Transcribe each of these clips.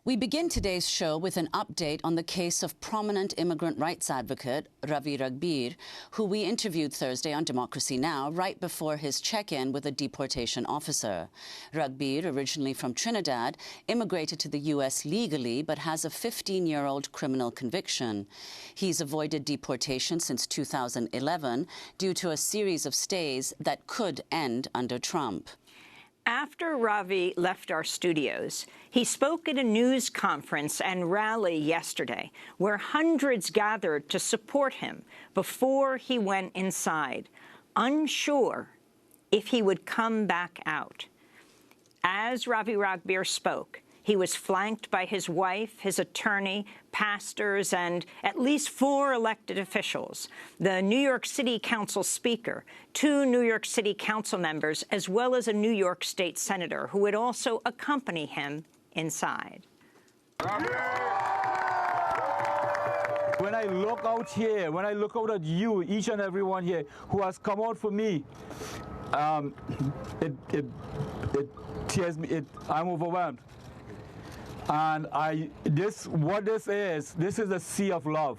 We begin today's show with an update on the case of prominent immigrant rights advocate Ravi Ragbir, who we interviewed Thursday on Democracy Now! Right before his check-in with a deportation officer. Ragbir, originally from Trinidad, immigrated to the U.S. legally but has a 15-year-old criminal conviction. He's avoided deportation since 2011 due to a series of stays that could end under Trump. After Ravi left our studios, he spoke at a news conference and rally yesterday where hundreds gathered to support him before he went inside, unsure if he would come back out. As Ravi Ragbir spoke, he was flanked by his wife, his attorney, pastors, and at least 4 elected officials, the New York City Council Speaker, 2 New York City Council members, as well as a New York State Senator who would also accompany him inside. When I look out here, when I look out at you, each and every one here who has come out for me, it tears me. I'm overwhelmed. And what this is a sea of love.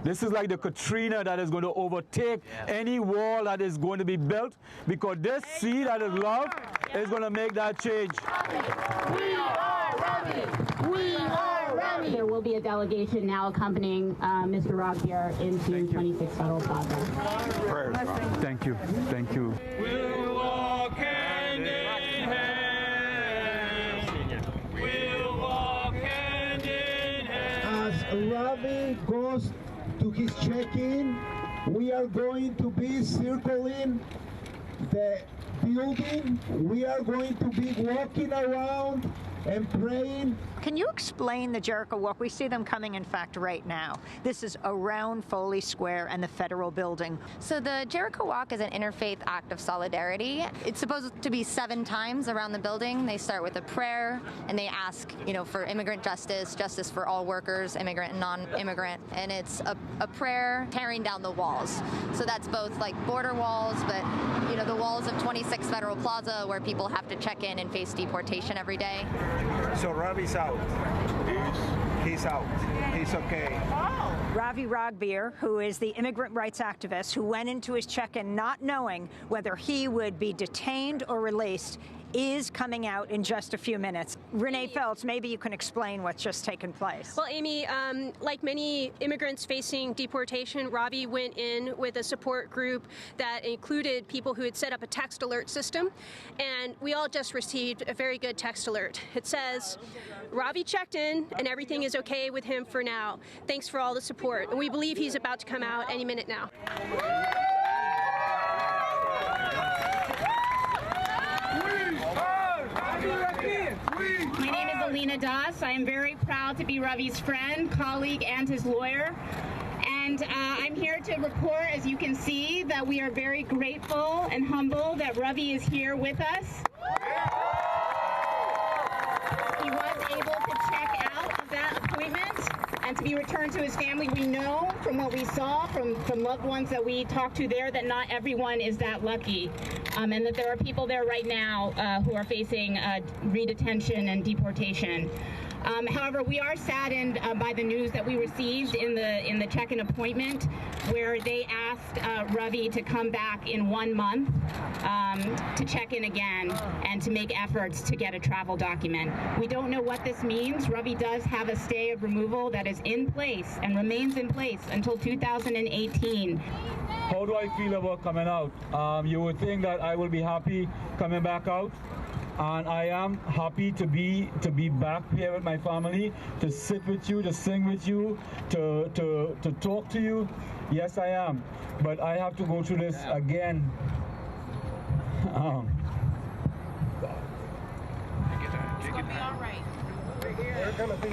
This is like the Katrina that is going to overtake any wall that is going to be built, because this sea that is love is going to make that change. We are Ravi! We are Ravi! There will be a delegation now accompanying Mr. Ragbir into 26 Federal Plaza. Thank you. Thank you. We'll walk hand in hand. We'll walk hand in hand. As Ravi goes to his check-in, we are going to be circling the building. We are going to be walking around and praying. Can you explain the Jericho Walk? We see them coming, in fact, right now. This is around Foley Square and the Federal Building. So the Jericho Walk is an interfaith act of solidarity. It's supposed to be 7 times around the building. They start with a prayer, and they ask, for immigrant justice, justice for all workers, immigrant and non-immigrant. And it's a prayer tearing down the walls. So that's both like border walls, but, the walls of 26 Federal Plaza where people have to check in and face deportation every day. So Ravi's out. He's out. He's okay. Ravi Ragbir, who is the immigrant rights activist who went into his check-in not knowing whether he would be detained or released, is coming out in just a few minutes. Renee Feltz, maybe you can explain what's just taken place. Well, Amy, like many immigrants facing deportation, Ravi went in with a support group that included people who had set up a text alert system, and we all just received a very good text alert. It says, Ravi checked in and everything is okay with him for now. Thanks for all the support. And we believe he's about to come out any minute now. My name is Alina Das. I am very proud to be Ravi's friend, colleague, and his lawyer. And I'm here to report, as you can see, that we are very grateful and humble that Ravi is here with us. He was able to check out of that appointment and to be returned to his family. We know from what we saw from loved ones that we talked to there that not everyone is that lucky, and that there are people there right now who are facing redetention and deportation. However, we are saddened by the news that we received in the check-in appointment, where they asked Ravi to come back in 1 month to check in again and to make efforts to get a travel document. We don't know what this means. Ravi does have a stay of removal that is in place and remains in place until 2018. How do I feel about coming out? You would think that I will be happy coming back out. And I am happy to be back here with my family, to sit with you, to sing with you, to talk to you. Yes, I am. But I have to go through this again. It's gonna be all right. We're gonna be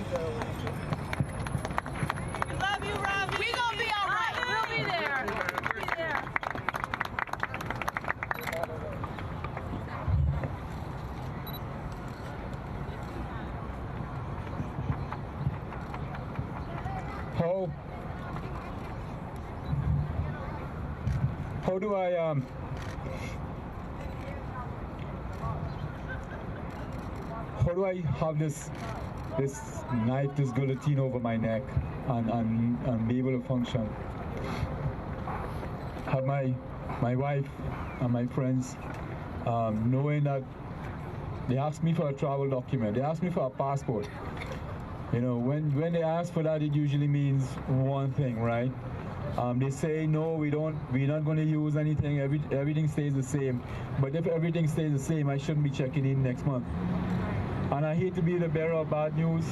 We love you, Ravi. We're gonna be all right. We'll be there. We'll be there. How do I how do I have this knife this guillotine over my neck and be able to function. Have my wife and my friends knowing that they asked me for a travel document. They asked me for a passport. You know, when they ask for that, it usually means one thing, right? They say, no, we're not going to use anything. Everything stays the same. But if everything stays the same, I shouldn't be checking in next month. And I hate to be the bearer of bad news,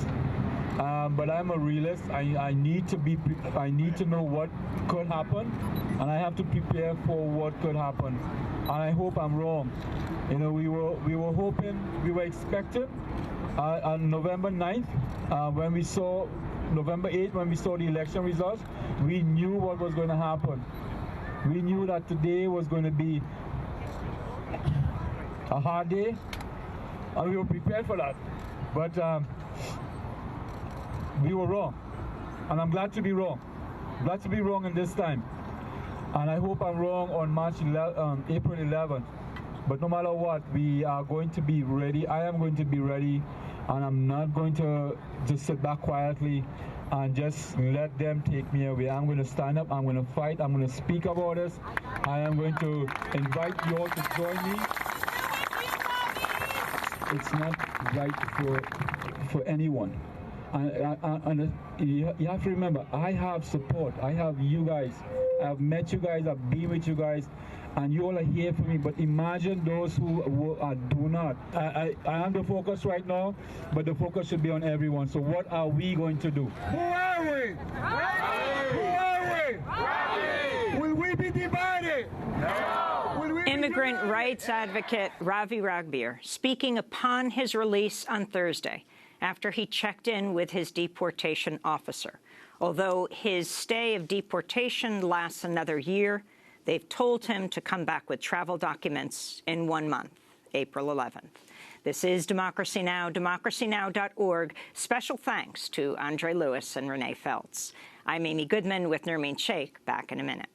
but I'm a realist. I need to know what could happen, and I have to prepare for what could happen. And I hope I'm wrong. You know, we were expecting on November 9th, November 8th, when we saw the election results, we knew what was going to happen. We knew that today was going to be a hard day, and we were prepared for that. But we were wrong, and I'm glad to be wrong. Glad to be wrong in this time. And I hope I'm wrong on April 11th. But no matter what, we are going to be ready. I am going to be ready, and I'm not going to just sit back quietly and just let them take me away. I'm going to stand up. I'm going to fight. I'm going to speak about this. I am going to invite you all to join me. It's not right for anyone. And you have to remember, I have support. I have you guys. I've met you guys. I've been with you guys. And you all are here for me. But imagine those who do not. I am the focus right now, but the focus should be on everyone. So what are we going to do? Who are we? Who are we? Will we be divided? No. Immigrant rights advocate Ravi Ragbir speaking upon his release on Thursday after he checked in with his deportation officer. Although his stay of deportation lasts another year, they've told him to come back with travel documents in 1 month, April 11th. This is Democracy Now!, democracynow.org. Special thanks to Andre Lewis and Renee Feltz. I'm Amy Goodman with Nermeen Sheikh. Back in a minute.